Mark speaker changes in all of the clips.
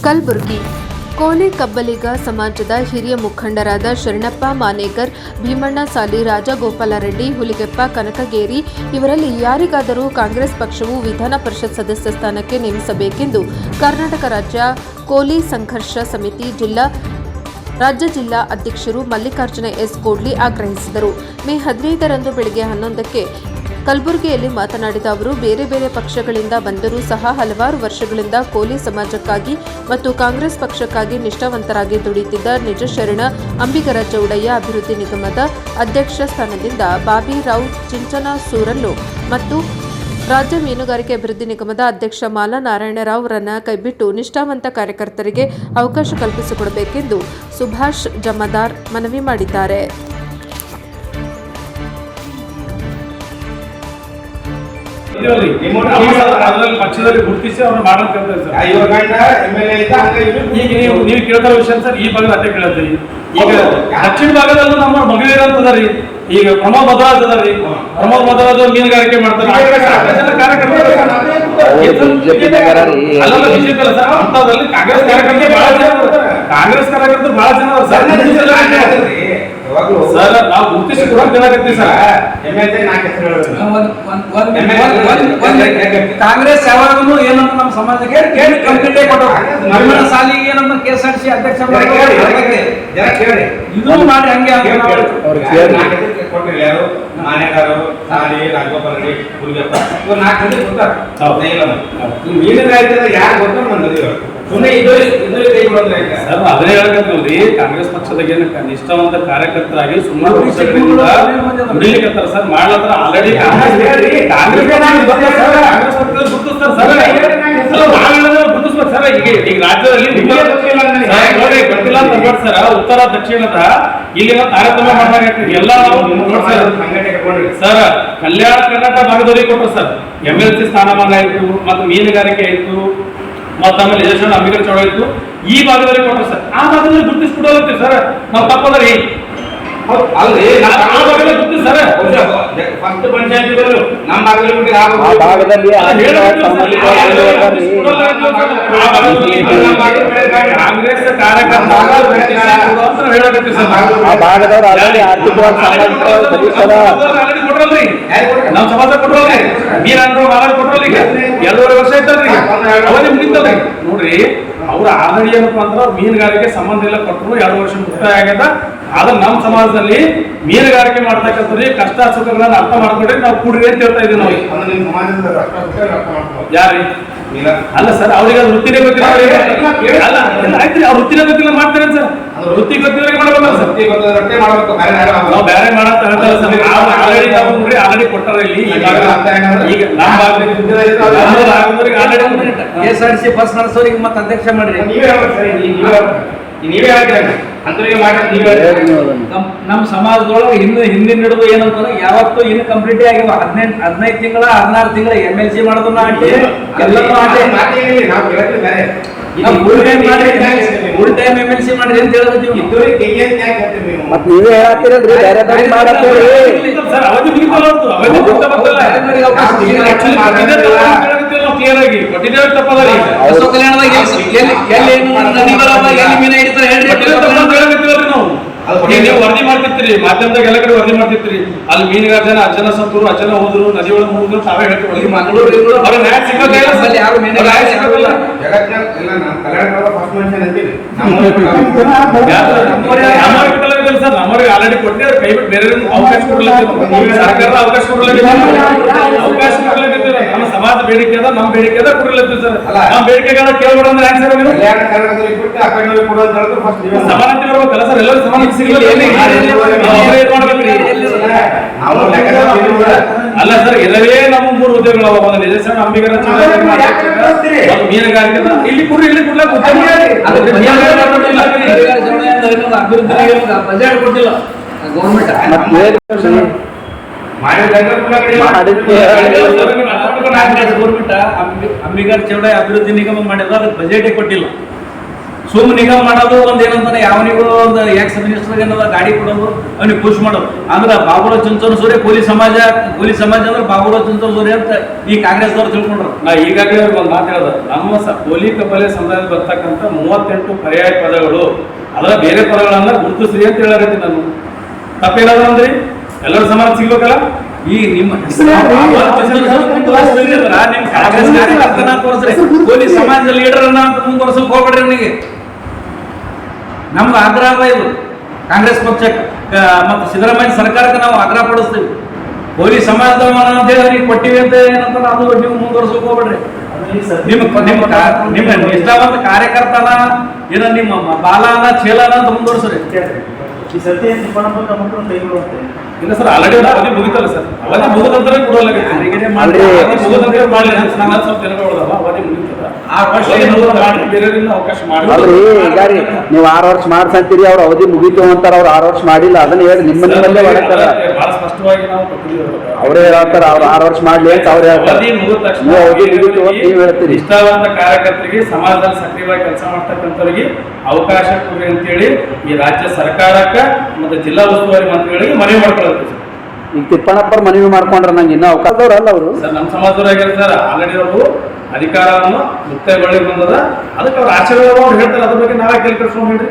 Speaker 1: ಕಲಬುರಗಿ ಕೋಲಿ ಕಬ್ಬಲಿಗ ಸಮಾಜದ ಹಿರಿಯ ಮುಖಂಡರಾದ ಶರಣಪ್ಪ ಮಾನೇಕರ್, ಭೀಮಣ್ಣ ಸಾಲಿ, ರಾಜಗೋಪಾಲ ರೆಡ್ಡಿ, ಹುಲಿಗೆಪ್ಪ ಕನಕಗೇರಿ ಇವರಲ್ಲಿ ಯಾರಿಗಾದರೂ ಕಾಂಗ್ರೆಸ್ ಪಕ್ಷವು ವಿಧಾನ ಪರಿಷತ್ ಸದಸ್ಯ ಸ್ಥಾನಕ್ಕೆ ನೇಮಿಸಬೇಕೆಂದು ಕರ್ನಾಟಕ ರಾಜ್ಯ ಕೋಲಿ ಸಂಘರ್ಷ ಸಮಿತಿ ರಾಜ್ಯ ಜಿಲ್ಲಾ ಅಧ್ಯಕ್ಷರು ಮಲ್ಲಿಕಾರ್ಜುನ ಎಸ್ ಕೋಡ್ಲಿ ಆಗ್ರಹಿಸಿದರು. ಮೇ 15ರಂದು ಬೆಳಗ್ಗೆ 11ಕ್ಕೆ ಕಲಬುರಗಿಯಲ್ಲಿ ಮಾತನಾಡಿದ ಅವರು, ಬೇರೆ ಬೇರೆ ಪಕ್ಷಗಳಿಂದ ಬಂದರೂ ಸಹ ಹಲವಾರು ವರ್ಷಗಳಿಂದ ಕೋಲಿ ಸಮಾಜಕ್ಕಾಗಿ ಮತ್ತು ಕಾಂಗ್ರೆಸ್ ಪಕ್ಷಕ್ಕಾಗಿ ನಿಷ್ಠಾವಂತರಾಗಿ ದುಡಿಯುತ್ತಿದ್ದ ನಿಜಶರಣ ಅಂಬಿಗರ ಚೌಡಯ್ಯ ಅಭಿವೃದ್ಧಿ ನಿಗಮದ ಅಧ್ಯಕ್ಷ ಸ್ಥಾನದಿಂದ ಬಾಬಿರಾವ್ ಚಿಂಚನಸೂರನ್ನು ಮತ್ತು ರಾಜ್ಯ ಮೀನುಗಾರಿಕೆ ಅಭಿವೃದ್ಧಿ ನಿಗಮದ ಅಧ್ಯಕ್ಷ ಮಾಲಾ ನಾರಾಯಣರಾವ್ ರನ್ನ ಕೈಬಿಟ್ಟು ನಿಷ್ಠಾವಂತ ಕಾರ್ಯಕರ್ತರಿಗೆ ಅವಕಾಶ ಕಲ್ಪಿಸಿಕೊಡಬೇಕೆಂದು ಸುಭಾಷ್ ಜಮಾದಾರ್ ಮನವಿ ಮಾಡಿದ್ದಾರೆ.
Speaker 2: ಪಕ್ಷದಲ್ಲಿ ಗುರುತಿಸಿ ಅವ್ರನ್ನ ಮಾಡಕ್ ನೀವು ಕೇಳ್ತಾ ವಿಷಯ ಸರ್, ಈ ಭಾಗದ ಅಷ್ಟೇ ಕೇಳ್ತೀವಿ. ಈಗ ದಕ್ಷಿಣ ಭಾಗದಲ್ಲೂ ನಮ್ಮ ಮಗಳಿರಂತದ್ರಿ. ಈಗ ಪ್ರಮೋದ್ ಮಧ್ವರಾಜ್ ಅದರಿ, ಪ್ರಮೋದ್ ಮಧ್ವರಾಜ್ ಮೀನುಗಾರಿಕೆ ಮಾಡ್ತಾರೆ. ಕಾಂಗ್ರೆಸ್ ಕಾರ್ಯಕರ್ತರು ಬಹಳ ಜನ ಸರ್, ನಾವು ಗುರುತಿಸಿ ಕಾಂಗ್ರೆಸ್ ಯಾವಾಗಲೂ ಏನಂತ ನಮ್ಮ ಸಮಾಜಕ್ಕೆ ಕಂಪ್ಲೀಟ್ ಕೊಟ್ಟರು. ಸಾಲಿಗೆ ಏನಂತ KSRTC ಅಧ್ಯಕ್ಷ ಇದು ಮಾಡಿ ಹಂಗೆ ಮೀನುಗಾರಿಕೆ ಯಾರು ಗೊತ್ತ ಅದನ್ನೇ ಹೇಳಕತ್ತೀವ್ರಿ. ಕಾಂಗ್ರೆಸ್ ಪಕ್ಷದಾಗ ನಿಷ್ಠಾವಂತ ಕಾರ್ಯಕರ್ತರಾಗಿ ಸುಮಾರು ವರ್ಷಗಳಿಂದ ದುಡಿಲಿಕ್ಕತ್ತಾರ ಸರ್. ಮಾಡ್ಲತ್ರ ಆಲ್ರೆಡಿ ಕಾಂಗ್ರೆಸ್ ಗುರುತಿಸ್ತಾರೆ ಸರ್. ಗುರುತಿಸ್ಬೇಕು ಸರ್. ಈಗ ರಾಜ್ಯದಲ್ಲಿ ಗೊತ್ತಿಲ್ಲ ಅಂತ ಸರ್, ಉತ್ತರ ದಕ್ಷಿಣದ ಇಲ್ಲಿನ ತಾರತಮ್ಯ ಮಾಡಬೇಕಾಗ್ತದೆ. ಎಲ್ಲ ನಾವು ಸರ್ ಕಲ್ಯಾಣ ಕರ್ನಾಟಕ ಭಾಗದವರಿಗೆ ಕೊಟ್ಟರು ಸರ್. MLC ಸ್ಥಾನಮಾನ ಆಯಿತು, ಮತ್ತು ಮೀನುಗಾರಿಕೆ ಆಯಿತು, ಮತ್ತು ಆಮೇಲೆ ನಿಜಶರಣ ಅಂಬಿಗರ ಚೌಡ ಇತ್ತು. ಈ ಭಾಗದಲ್ಲಿ ಕೊಟ್ಟರು ಸರ್. ಆ ಭಾಗದಲ್ಲಿ ಗುರುತಿಸ್ಬಿಡೋಗುತ್ತೆ ಸರ್. ನಾವು ತಪ್ಪದ್ರಿ ಅಲ್ರಿ, ಗುರುತಿಸ್ ಸರ್. ಫಸ್ಟ್ ಪಂಚಾಯತಿಗಳು ನಮ್ಮ ಭಾಗದಲ್ಲಿ ಕಾಂಗ್ರೆಸ್ ಕಾರ್ಯಕರ್ತ ನಮ್ಮ ಸಮಾಜ ಕೊಟ್ರಲ್ರಿ. ಮೀರಂದ್ರು ಮಾಲಾಡ್ ಕೊಟ್ರಲ್ಲ. ಈಗ 2.5 ವರ್ಷ ಇದ್ದಲ್ರಿ, ಅವಧಿ ಮುಗಿತಲ್ರಿ. ನೋಡ್ರಿ, ಅವ್ರ ಆಲ್ರೆಡಿ ಏನಪ್ಪ ಅಂದ್ರೆ ಮೀನುಗಾರಿಕೆ ಸಂಬಂಧ ಎಲ್ಲ ಕೊಟ್ಟರು. 2 ವರ್ಷ ಮುಕ್ತಾಯ ಆಗ್ಯದ. ಆದ್ರೆ ನಮ್ಮ ಸಮಾಜದಲ್ಲಿ ಮೀನುಗಾರಿಕೆ ಮಾಡ್ತಕ್ಕಂಥವ್ರಿ ಕಷ್ಟ ಸುಖಗಳನ್ನ ಅರ್ಥ ಮಾಡ್ಕೊಂಡ್ರೆ ನಾವು ಕೂಡ್ರಿ ಅಂತ ಹೇಳ್ತಾ ಇದೀವಿ ನಾವು. ಯಾರಿ ಅಲ್ಲ ಸರ್, ಅವ್ರಿಗೆ ಅದು ವೃತ್ತಿನೇ ಗೊತ್ತಿಲ್ಲ. ಅಲ್ಲ ಆಯ್ತ್ರಿ, ಅವ್ರ ವೃತ್ತಿನೇ ಗೊತ್ತಿಲ್ಲ ಮಾಡ್ತಾರೆ ಸರ್. ವೃತ್ತಿ ಗೊತ್ತಿದ್ರೆ ಮಾಡಬಲ್ಲ ಸರ್. ನಾವು ಬೇರೆ ಮಾಡಂತ ಹೇಳ್ತಾರೆ ಸರ್. ಆಲ್ರೆಡಿ ಕೊಟ್ಟಾರ ಇಲ್ಲಿ. ಈಗ ನಮ್ಮ KSRTC ಬಸ್ ನಡೆಸೋರಿಗೆ ಮತ್ತೆ ಅಧ್ಯಕ್ಷ ಮಾಡ್ರಿ. ನೀವೇ ನಮ್ಮ ಸಮಾಜದೊಳಗೆ ಹಿಂದಿನ ಹಿಡಿದು ಏನಂತ ಯಾವತ್ತು ಇನ್ನು ಕಂಪ್ಲೀಟ್ ಆಗಿವ 15 ತಿಂಗಳ 16 ತಿಂಗಳ MLC ಮಾಡೋದನ್ನ ಆಟಿ ಎಲ್ಲರೂ ಫುಲ್ ಟೈಮ್ MLC ಮಾಡ್ರಿ ಅಂತ ಹೇಳ್ತೀವಿ. ಕ್ಲಿಯರ್ ಆಗಿ ಕೊಟ್ಟಿದ್ದೇವೆ. ತಪ್ಪದರಿ ನೀವು ವರದಿ ಮಾಡ್ತಿರ್ತೀರಿ, ಮಾಧ್ಯಮದಾಗ ಎಲ್ಲ ಕಡೆ ವರದಿ ಮಾಡ್ತಿರ್ತೀರಿ. ಅಲ್ಲಿ ಮೀನುಗಾರ ಅಜ್ಜನ ಸತ್ತರು, ಅಜ್ಜನ ಹೋದ್ರು, ನದಿ ಒಳಗೆ ಹೋದ್ರು, ತಾವೇ ಹೇಳ್ತೀವಿ. ನ್ಯಾಯ ಸಿಗೋದಿಲ್ಲ ಸರ್. ಯಾರು ನ್ಯಾಯ ಸಿಗೋದಿಲ್ಲ. ಸರ್ ನಮ್ಮವ್ರಿಗೆ ಆಲ್ರೆಡಿ ಕೊಟ್ಟೆ ಕೈ ಬಿಟ್ಟು ಬೇರೆ ಅವಕಾಶ ಕೊಡ್ಲಿಕ್ಕೆ ಸರ್ಕಾರದ ಅವಕಾಶ ಕೊಡ್ಲಿಕ್ಕೆ ನಮ್ಮ ಸಮಾಜ ಬೇಡಿಕೆ ಅದ, ನಮ್ಮ ಬೇಡಿಕೆ ಅದ ಕೊಡ್ಲಿಕ್ಕೆ ಸರ್. ನಮ್ಮ ಬೇಡಿಕೆಗಳ ಕೇಳ್ಬೇಡ ಅಂದ್ರೆ ಹೆಂಗ್ ಸರ್? ಸಮಾನತೆ ಬರ್ಬೇಕಲ್ಲ ಸರ್. ಎಲ್ಲರೂ ಸಮಾನತೆ ಸಿಗಲ್ಲ. ಅಲ್ಲ ಸರ್, ಎಲ್ಲವೇ ನಮ್ಮ 3 ಹುದ್ದೆಗಳು ಅವ. ಒಂದು ನಿಜಶರಣ ಅಂಬಿಗರ ಮೀನುಗಾರಿಕೆ ಇಲ್ಲಿ ಕೊಡ್ರಿ, ಇಲ್ಲಿ ಕೊಡ್ಲಕ್ಕೆ ಬಜೆಟ್ ಕೊಟ್ಟಿಲ್ಲ ಗೌರ್ಮೆಂಟ್. ಅಂಬಿಗರ ಚೌಡ ಅಭಿವೃದ್ಧಿ ನಿಗಮ ಮಾಡಿದ್ರೆ ಅದಕ್ಕೆ ಬಜೆಟೇ ಕೊಟ್ಟಿಲ್ಲ. ಸುಮ್ ನಿಗಮ ಮಾಡೋದು ಒಂದ್ ಏನಂತಾನೆ ಯಾವನಿಗೂ ಒಂದು ಎಕ್ಸ್ ಮಿನಿಸ್ಟರ್ ಏನದ ಗಾಡಿ ಕೊಡೋದು ಅವನಿಗೆ ಖುಷಿ ಮಾಡೋದು ಅಂದ್ರೆ ಬಾಬುರಾವ್ ಚಂಚೋರ್ ಸೂರ್ಯ ಕೂಲಿ ಸಮಾಜ ಅಂದ್ರೆ ಬಾಬುರಾವ್ ಚಂಚೋರ್ ಸೂರ್ಯ ಅಂತ ಈ ಕಾಂಗ್ರೆಸ್ ದವ್ರು ತಿಳ್ಕೊಂಡ್ರು. ನಾ ಈಗಾಗಲೇ ಅವ್ರಿಗೆ ಒಂದು ಮಾತು ಹೇಳೋದು, ನಮ್ಮ ಕೋಲಿ ಕಬ್ಬಲೆ ಸಮುದಾಯದಲ್ಲಿ ಬರ್ತಕ್ಕಂಥ 38 ಪರ್ಯಾಯ ಪದಗಳು ಅದರ ಬೇರೆ ಪದಗಳನ್ನ ಗುರುತಿಸ್ರಿ ಅಂತ ಹೇಳಕತ್ತೀನಿ ನಾನು. ತಪ್ಪೇನಾದ್ರು ಅಂದ್ರಿ ಎಲ್ಲರೂ ಸಮಾನ ಸಿಗ್ಬೇಕಲ್ಲ. ಈ ನಿಮ್ಮ ಕೋಲಿ ಸಮಾಜದ ಲೀಡರ್ ಅನ್ನ ಮುಂದುವರ್ಸಕ್ ಹೋಗ್ಬೇಡ್ರಿ. ಅವನಿಗೆ ನಮ್ದು ಆಗ್ರಹ ಇದು ಕಾಂಗ್ರೆಸ್ ಪಕ್ಷಕ್ಕೆ ಮತ್ತು ಸಿದ್ದರಾಮಯ್ಯ ಸರ್ಕಾರಕ್ಕೆ ನಾವು ಆಗ್ರಹ ಪಡಿಸ್ತೀವಿ. ಕೋಲಿ ಸಮಾಜದ ಅಂತ ಹೇಳಿ ಅವ್ರಿಗೆ ಕೊಟ್ಟಿವಿ ಅಂತ ಏನಂತ ಅದು ನೀವು ಮುಂದುವರ್ಸಕ್ ಹೋಗ್ಬೇಡ್ರಿ. ನಿಮ್ಮ ನಿಷ್ಠಾವಂತ ಕಾರ್ಯಕರ್ತನ ಏನ ನಿಮ್ಮ ಬಾಲನ ಚೇಲನ ಅಂತ ಮುಂದುವರ್ಸ್ರಿ.
Speaker 3: ಈ ಸತಿ
Speaker 2: ಇಲ್ಲ ಸರ್, ಆಲ್ರೆಡಿ ಅವಧಿ ಮುಗಿತಲ್ಲ ಸರ್. ಅವಧಿ ಮುಗಿದಂತರ ಕೊಡೋಲ್ಲ ಅವಕಾಶ ಮಾಡಿ.
Speaker 4: ನೀವು 6 ವರ್ಷ ಮಾಡ್ಸಂತೀರಿ, ಅವ್ರ ಅವಧಿ ಮುಗಿತು ಅಂತಾರ, ಅವ್ರು 6 ವರ್ಷ ಮಾಡಿಲ್ಲ. ಅದನ್ನ ಹೇಳಿ ನಿಮ್ಮಲ್ಲೇ ಹೊಡತಾರ.
Speaker 2: ಬಹಳ ಸ್ಪಷ್ಟವಾಗಿ ನಾವು
Speaker 4: ಅವರೇ ಹೇಳ್ತಾರ ಅವ್ರು 6 ವರ್ಷ ಮಾಡ್ಲಿ ಅಂತ ಅವ್ರು ಹೇಳ್ತಾರೆ. ನೀವು ಹೇಳ್ತೀರಿ
Speaker 2: ನಿಷ್ಠಾವಂತ ಕಾರ್ಯಕರ್ತರಿಗೆ ಸಮಾಜದಲ್ಲಿ ಸಕ್ರಿಯವಾಗಿ ಕೆಲಸ ಮಾಡ್ತಕ್ಕಂಥವ್ರಿಗೆ ಅವಕಾಶ ಕೊಡ್ರಿ ಅಂತೇಳಿ ಈ ರಾಜ್ಯ ಸರ್ಕಾರಕ್ಕ ಮತ್ತೆ ಜಿಲ್ಲಾ ಉಸ್ತುವಾರಿ ಮಂತ್ರಿಗಳಿಗೆ ಮನವಿ ಮಾಡ್ಕೊಳ್ಳುತ್ತೆ ಸರ್.
Speaker 4: ಈಗ ತಿಪ್ಪಣ್ಣಪ್ಪರ್ ಮನವಿ ಮಾಡ್ಕೊಂಡ್ರ ನಂಗೆ ಇನ್ನೂ ಅವಕಾಶದವ್ರು ಅಲ್ಲ ಅವರು
Speaker 2: ಸರ್. ನಮ್ಮ ಸಮಾಜದವ್ರಾಗಿರ್ತಾರೆ ಸರ್, ಆಲ್ರೆಡಿ ಅವರು ಅಧಿಕಾರವನ್ನು ಮುಕ್ತಾಯಗೊಳ್ಳಿ ಬಂದದ. ಅದಕ್ಕೆ ಅವ್ರ ಆಶೀರ್ವಾದ ಅವ್ರು ಹೇಳ್ತಾರೆ, ಅದ್ರ ಬಗ್ಗೆ ನಾವೇ ಕೇಳಿ ಕಳ್ಸ್ಕೊಂಡು ಹೇಳ್ರಿ.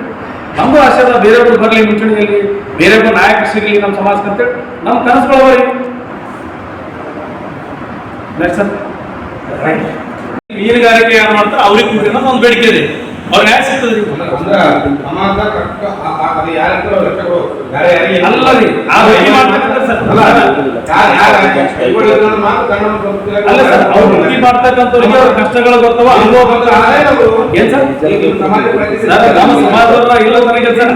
Speaker 2: ನಮಗೂ ಆಶೀರ್ವಾದ ಬೇರೆಯವ್ರು ಬರಲಿ, ಮುಂಚೂಣಿಯಲ್ಲಿ ಬೇರೆಯವ್ರು ನಾಯಕ ಸಿಗಲಿ ನಮ್ಮ ಸಮಾಜಕ್ಕೆ ಅಂತೇಳಿ ನಮ್ಮ ಕನಸುಗಳವರಿ. ಮೀನುಗಾರಿಕೆ ಯಾರು ಮಾಡ್ತಾರೆ ಅವ್ರಿಗೆ ಕೊಡ್ರಿ ಅನ್ನೋದು ಒಂದು ಬೇಡಿಕೆ ಇದೆ. ಅವ್ರಿಗೆ ಯಾಕೆ ಸಿಗ್ತದೆ ಅಲ್ಲ ರೀ, ಮಾಡ್ತಕ್ಕಂಥವ್ರಿಗೆ ಅವ್ರ ಕಷ್ಟಗಳು ಗೊತ್ತವ, ಅನುಭವ ಗೊತ್ತವ. ಏನ್ ಸರ್ ನಮ್ಮ ಸಮಾಜದವರ ಇಲ್ಲ ನನಗೆ ಸರ್.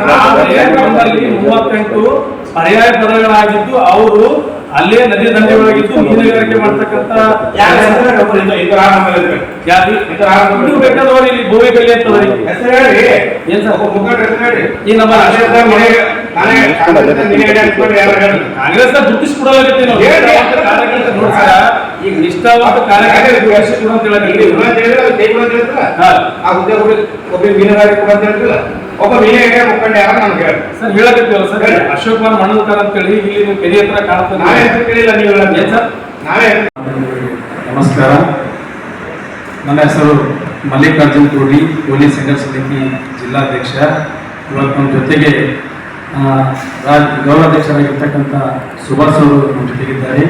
Speaker 2: ನಮ್ಮಲ್ಲಿ 38 ಪರ್ಯಾಯ ಪದಗಳಾಗಿದ್ದು ಅವರು ಅಲ್ಲೇ ನದಿ ದಂಡೆಗಳಾಗಿದ್ದು ಮೀನುಗಾರಿಕೆ ಮಾಡ್ತಕ್ಕಂಥ ಬೇಕಾದವರು ಇಲ್ಲಿ ಬೋವಿಗಲ್ಲಿ ಅಂತವ್ರಿ. ಏನ್ ಸರ್ ಈ ನಮ್ಮ ಕಾಂಗ್ರೆಸ್ ಗುರುತಿಸ್ಕೊಡಲಾಗತ್ತೆ ನಾವು. ಕಾರ್ಯಕರ್ತ ನೋಡಿ ಸರ್, ಈಗ ನಿಷ್ಠಾವಂತ ಕಾರ್ಯಕರ್ತ ಒಬ್ಬ ಮೀನುಗಾರಿಕೆ ಮುಖಂಡ ಯಾರು ನಮ್ಗೆ ಹೇಳಿ ಸರ್ ಹೇಳಕತ್ತೀವಲ್ಲ ಸರ್. ಅಶೋಕ್ ಕುಮಾರ್ ಮಣ್ಣೂರ್ಕರ್ ಅಂತೇಳಿ ಇಲ್ಲಿ ನೀವು ಕೆರೆ ಹತ್ರ ಕಾಣುತ್ತೆ. ನಾವೇ ಕೇಳಿಲ್ಲ, ನೀವು ಹೇಳೋದು ಸರ್. ನಾವೇ ನಮಸ್ಕಾರ, ನನ್ನ ಹೆಸರು ಮಲ್ಲಿಕಾರ್ಜುನ್ ಕೋಡಿ, ಕೋಲಿ ಸಂಘರ್ಷ ಸಮಿತಿ ಜಿಲ್ಲಾಧ್ಯಕ್ಷ. ಇವತ್ತು ನಮ್ಮ ಜೊತೆಗೆ ಗೌರವಾಧ್ಯಕ್ಷರಾಗಿರ್ತಕ್ಕಂಥ ಸುಭಾಷ್ ಅವರು ನಮ್ಮ ಜೊತೆಗಿದ್ದಾರೆ.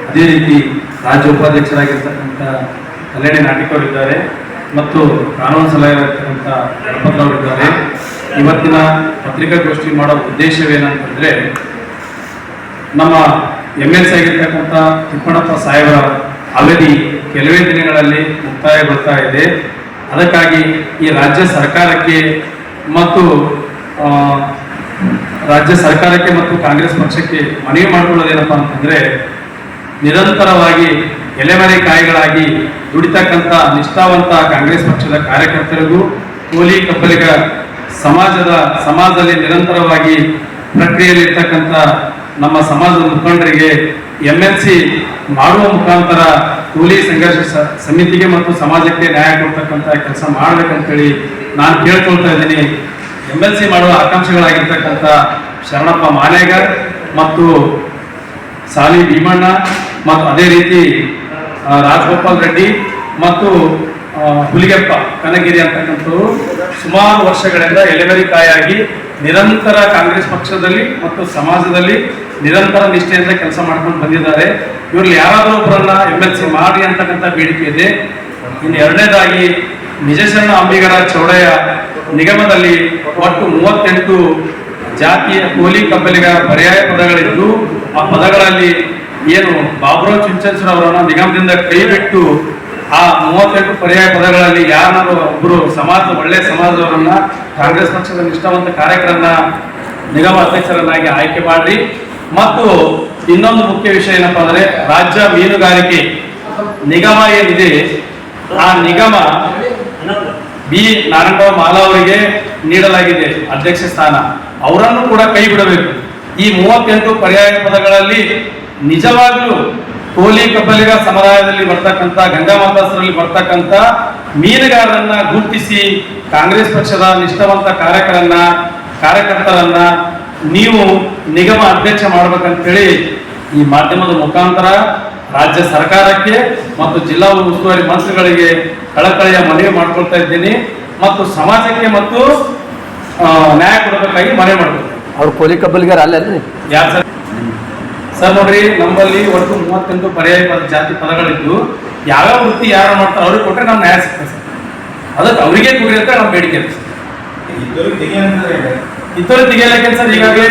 Speaker 2: ಅದೇ ರೀತಿ ರಾಜ್ಯ ಉಪಾಧ್ಯಕ್ಷರಾಗಿರ್ತಕ್ಕಂಥ ಕಲ್ಯಾಣಿ ನಾಟಿಕವರಿದ್ದಾರೆ ಮತ್ತು ಕಾನೂನು ಸಲಹೆಯಾಗಿರ್ತಕ್ಕಂಥ ಗಣಪತರವರಿದ್ದಾರೆ. ಇವತ್ತಿನ ಪತ್ರಿಕಾಗೋಷ್ಠಿ ಮಾಡೋ ಉದ್ದೇಶವೇನಂತಂದರೆ, ನಮ್ಮ MLC ಆಗಿರ್ತಕ್ಕಂಥ ತಿಪ್ಪಣ್ಣಪ್ಪ ಸಾಹೇಬರ ಅವಧಿ ಕೆಲವೇ ದಿನಗಳಲ್ಲಿ ಮುಕ್ತಾಯಗೊಳ್ತಾ ಇದೆ. ಅದಕ್ಕಾಗಿ ಈ ರಾಜ್ಯ ಸರ್ಕಾರಕ್ಕೆ ಮತ್ತು ಕಾಂಗ್ರೆಸ್ ಪಕ್ಷಕ್ಕೆ ಮನವಿ ಮಾಡಿಕೊಳ್ಳೋದೇನಪ್ಪ ಅಂತಂದರೆ, ನಿರಂತರವಾಗಿ ಎಲೆಮರೆ ಕಾಯಿಗಳಾಗಿ ದುಡಿತಕ್ಕಂಥ ನಿಷ್ಠಾವಂತ ಕಾಂಗ್ರೆಸ್ ಪಕ್ಷದ ಕಾರ್ಯಕರ್ತರಿಗೂ ಕೋಲಿ ಕಬ್ಬಲಿಗ ಸಮಾಜದಲ್ಲಿ ನಿರಂತರವಾಗಿ ಪ್ರಕ್ರಿಯೆಯಲ್ಲಿರ್ತಕ್ಕಂಥ ನಮ್ಮ ಸಮಾಜದ ಮುಖಂಡರಿಗೆ MLC ಮಾಡುವ ಮುಖಾಂತರ ಕೂಲಿ ಸಂಘರ್ಷ ಸಮಿತಿಗೆ ಮತ್ತು ಸಮಾಜಕ್ಕೆ ನ್ಯಾಯ ಕೊಡ್ತಕ್ಕಂಥ ಕೆಲಸ ಮಾಡ್ಬೇಕಂತೇಳಿ ನಾನು ಕೇಳ್ಕೊಳ್ತಾ ಇದ್ದೀನಿ. MLC ಮಾಡುವ ಆಕಾಂಕ್ಷಿಗಳಾಗಿರ್ತಕ್ಕಂಥ ಶರಣಪ್ಪ ಮಾನೇಗರ್ ಮತ್ತು ಸಾಲಿ ಭೀಮಣ್ಣ ಮತ್ತು ಅದೇ ರೀತಿ ರಾಜಗೋಪಾಲ್ ರೆಡ್ಡಿ ಮತ್ತು ಹುಲಿಗೆಪ್ಪ ಕನಗಿರಿ ಅಂತಕ್ಕಂಥವ್ರು ಸುಮಾರು ವರ್ಷಗಳಿಂದ ಎಲೆಮರಿಕಾಯಾಗಿ ನಿರಂತರ ಕಾಂಗ್ರೆಸ್ ಪಕ್ಷದಲ್ಲಿ ಮತ್ತು ಸಮಾಜದಲ್ಲಿ ನಿರಂತರ ನಿಷ್ಠೆಯಿಂದ ಕೆಲಸ ಮಾಡ್ಕೊಂಡು ಬಂದಿದ್ದಾರೆ. ಇವ್ರಲ್ಲಿ ಯಾರಾದರೂ ಒಬ್ಬರನ್ನ MLC ಮಾಡಿ ಅಂತಕ್ಕಂಥ ಬೇಡಿಕೆ ಇದೆ. ಇನ್ನು ಎರಡನೇದಾಗಿ ನಿಜಶರಣ ಅಂಬಿಗರ ಚೌಡಯ್ಯ ನಿಗಮದಲ್ಲಿ ಒಟ್ಟು 38 ಜಾತಿಯ ಕೋಲಿ ಕಬ್ಬಲಿಗ ಪರ್ಯಾಯ ಪದಗಳಿದ್ದು, ಆ ಪದಗಳಲ್ಲಿ ಏನು ಬಾಬುರಾವ್ ಚಿಂಚನ್ಸರ್ ಅವರನ್ನ ನಿಗಮದಿಂದ ಕೈ ಬಿಟ್ಟು ಆ 38 ಪರ್ಯಾಯ ಪದಗಳಲ್ಲಿ ಯಾರು ಒಬ್ಬರು ಒಳ್ಳೆಯ ಸಮಾಜದವರನ್ನ ಕಾಂಗ್ರೆಸ್ ಪಕ್ಷದ ನಿಷ್ಠಾವಂತ ಕಾರ್ಯಕರ್ತರನ್ನ ನಿಗಮ ಅಧ್ಯಕ್ಷರನ್ನಾಗಿ ಆಯ್ಕೆ ಮಾಡಿ. ಮತ್ತು ಇನ್ನೊಂದು ಮುಖ್ಯ ವಿಷಯ ಏನಪ್ಪಾ ಅಂದ್ರೆ, ರಾಜ್ಯ ಮೀನುಗಾರಿಕೆ ನಿಗಮ ಏನಿದೆ ಆ ನಿಗಮ ಬಿ ನಾರಾಯಣರಾವ್ ಮಾಲಾ ಅವರಿಗೆ ನೀಡಲಾಗಿದೆ ಅಧ್ಯಕ್ಷ ಸ್ಥಾನ. ಅವರನ್ನು ಕೂಡ ಕೈ ಬಿಡಬೇಕು. ಈ 38 ಪರ್ಯಾಯ ಪದಗಳಲ್ಲಿ ನಿಜವಾಗ್ಲೂ ಕೋಲಿ ಕಬ್ಬಲಿಗ ಸಮುದಾಯದಲ್ಲಿ ಬರ್ತಕ್ಕಂಥ ಗಂಗಾಮಾತಾಸರಲ್ಲಿ ಬರ್ತಕ್ಕಂಥ ಮೀನುಗಾರರನ್ನ ಗುರುತಿಸಿ ಕಾಂಗ್ರೆಸ್ ಪಕ್ಷದ ನಿಷ್ಠಾವಂತ ಕಾರ್ಯಕರ್ತರನ್ನ ನೀವು ನಿಗಮ ಅಧ್ಯಕ್ಷ ಮಾಡ್ಬೇಕಂತೇಳಿ ಈ ಮಾಧ್ಯಮದ ಮುಖಾಂತರ ರಾಜ್ಯ ಸರ್ಕಾರಕ್ಕೆ ಮತ್ತು ಜಿಲ್ಲಾ ಉಸ್ತುವಾರಿ ಮಂತ್ರಿಗಳಿಗೆ ಕಳಕಳಿಯ ಮನವಿ ಮಾಡ್ಕೊಳ್ತಾ ಇದ್ದೀನಿ ಮತ್ತು ಸಮಾಜಕ್ಕೆ ಮತ್ತು ನ್ಯಾಯ ಕೊಡಬೇಕಾಗಿ ಮನವಿ ಮಾಡ್ಕೊಳ್ತೀನಿ.
Speaker 4: ಅವ್ರು ಕೋಲಿ ಕಬ್ಬಲಿಗಾರ ಅಲ್ಲಲ್ರಿ?
Speaker 2: ಯಾರು ಸರ್? ಸರ್ ನೋಡ್ರಿ, ನಮ್ಮಲ್ಲಿ ಒಟ್ಟು 38 ಪರ್ಯಾಯ ಜಾತಿ ಪದಗಳಿದ್ದು ಯಾವ್ಯಾವ ವೃತ್ತಿ ಯಾರು ಮಾಡ್ತಾರೆ ಅವ್ರಿಗೆ ಕೊಟ್ಟರೆ ನಾವು ನ್ಯಾಯ ಸಿಗ್ತದೆ ಸರ್. ಅದಕ್ಕೆ ಅವರಿಗೆ ಕೊಡ್ರಿ ಅಂತ ನಮ್ಮ ಬೇಡಿಕೆ ಇದೆ ಸರ್. ಇದ್ದವ್ರು ತೆಗಿಯಲಿಕ್ಕೆ ಸರ್ ಈಗಾಗಲೇ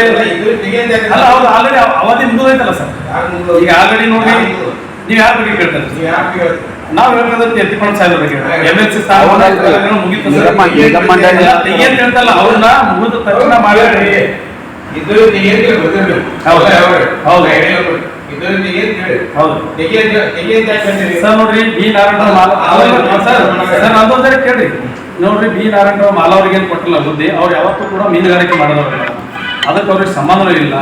Speaker 2: ಅಲ್ಲ, ಅವ್ರು ಆಲ್ರೆಡಿ ಅವಧಿ ಮುಗಿದೈತಲ್ಲ ಸರ್. ಈಗ ಆಲ್ರೆಡಿ ನೋಡಿ, ನೀವು ಯಾರ ಬಗ್ಗೆ ಕೇಳ್ತಾರೆ? ನಾವು ಹೇಳ್ತದಂತೆ ಎತ್ತಿಕೊಂಡು ಸಾಯ್ದ ಬಗ್ಗೆ MLC ಮುಗಿತು ಸರ್. ತೆಗಿ ಅಂತ ಹೇಳ್ತಲ್ಲ, ಅವ್ರನ್ನ ಮುಗಿದ ತಕ್ಷಣ ಮಾಡ್ರಿ. ಸರ್ ನೋಡ್ರಿ, ಬಿ ನಾರಾಯಣರಾವ್ ಸರ್ ನಂದೊಂದರೆ ಕೇಳ್ರಿ. ನೋಡ್ರಿ, ಬಿ ನಾರಾಯಣರಾವ್ ಮಾಲ ಅವ್ರಿಗೆ ಏನು ಕೊಟ್ಟಿಲ್ಲ ಬುದ್ಧಿ. ಅವ್ರು ಯಾವತ್ತೂ ಕೂಡ ಮೀನುಗಾರಿಕೆ ಮಾಡೋದವ್ರಲ್ಲ, ಅದಕ್ಕೆ ಅವ್ರಿಗೆ ಸಂಬಂಧನೂ ಇಲ್ಲ.